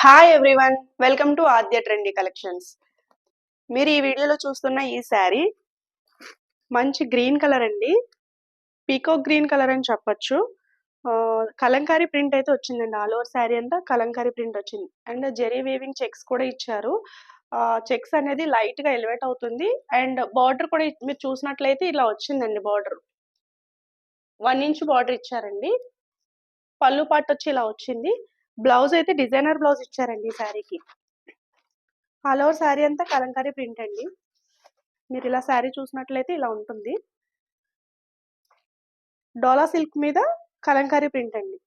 Hi everyone, welcome to Aadya trendy collections. మీరు ఈ వీడియోలో చూస్తున్న ఈ శారీ మంచి గ్రీన్ కలర్ అండి. పీకాక్ గ్రీన్ కలర్ అని చెప్పొచ్చు. కలంకారీ ప్రింట్ అయితే వచ్చిందండి. ఆల్ ఓవర్ శారీ అంతా కలంకారీ ప్రింట్ వచ్చింది. అండ్ జెరీ వీవింగ్ చెక్స్ కూడా ఇచ్చారు. చెక్స్ అనేది లైట్గా ఎలివేట్ అవుతుంది. అండ్ బార్డర్ కూడా మీరు చూసినట్లయితే ఇలా వచ్చిందండి. బార్డర్ 1 ఇంచ్ బార్డర్ ఇచ్చారండి. పళ్ళు పార్ట్ వచ్చి ఇలా వచ్చింది. బ్లౌజ్ అయితే డిజైనర్ బ్లౌజ్ ఇచ్చారండి ఈ శారీకి. ఆల్ ఓవర్ శారీ అంతా కలంకారీ ప్రింట్ అండి. మీరు ఇలా శారీ చూసినట్లయితే ఇలా ఉంటుంది. డోలా సిల్క్ మీద కలంకారీ ప్రింట్ అండి.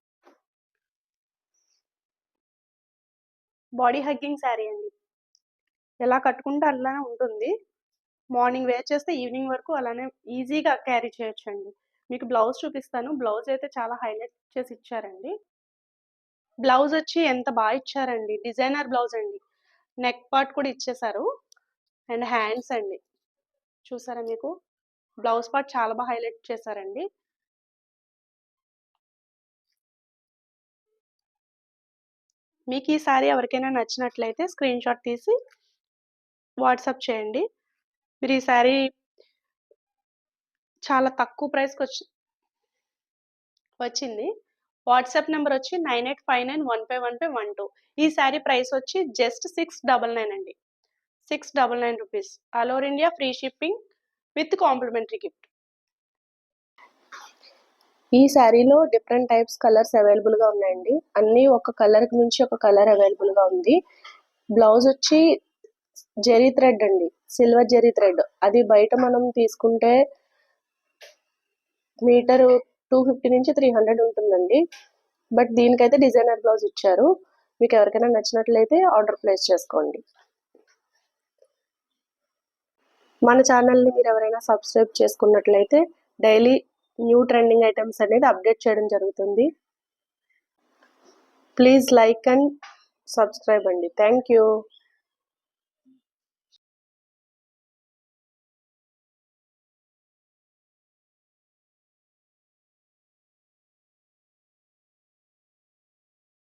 బాడీ హగ్గింగ్ శారీ అండి. ఎలా కట్టుకుంటే అలానే ఉంటుంది. మార్నింగ్ వేర్ చేస్తే ఈవినింగ్ వరకు అలానే ఈజీగా క్యారీ చేయొచ్చండి. మీకు బ్లౌజ్ చూపిస్తాను. బ్లౌజ్ అయితే చాలా హైలైట్ చేసి ఇచ్చారండి. బ్లౌజ్ వచ్చి ఎంత బాగా ఇచ్చారండి. డిజైనర్ బ్లౌజ్ అండి. నెక్ పార్ట్ కూడా ఇచ్చేసారు. అండ్ హ్యాండ్స్ అండి. చూసారా మీకు బ్లౌజ్ పార్ట్ చాలా బాగా హైలైట్ చేశారండి. మీకు ఈ శారీ ఎవరికైనా నచ్చినట్లయితే స్క్రీన్ షాట్ తీసి వాట్సాప్ చేయండి. మీరు ఈ శారీ చాలా తక్కువ ప్రైస్కి వచ్చింది. వాట్సాప్ నెంబర్ వచ్చి 9859151512. ఈ శారీ ప్రైస్ వచ్చి జస్ట్ 699 అండి. 699 rupees. All over India free shipping with complimentary gift. ఈ శారీలో డిఫరెంట్ టైప్స్ కలర్స్ అవైలబుల్గా ఉన్నాయండి. అన్నీ ఒక కలర్కి మించి ఒక కలర్ అవైలబుల్గా ఉంది. బ్లౌజ్ వచ్చి జెరీ థ్రెడ్ అండి, సిల్వర్ జెరీ థ్రెడ్. అది బయట మనం తీసుకుంటే మీటరు 250 నుంచి 300 ఉంటుందండి. బట్ దీనికైతే డిజైనర్ బ్లౌజ్ ఇచ్చారు. మీకు ఎవరికైనా నచ్చినట్లయితే ఆర్డర్ ప్లేస్ చేసుకోండి. మన ఛానల్ని మీరు ఎవరైనా సబ్స్క్రైబ్ చేసుకున్నట్లయితే డైలీ న్యూ ట్రెండింగ్ ఐటమ్స్ అనేది అప్డేట్ చేయడం జరుగుతుంది. ప్లీజ్ లైక్ అండ్ సబ్స్క్రైబ్ అండి. Thank you.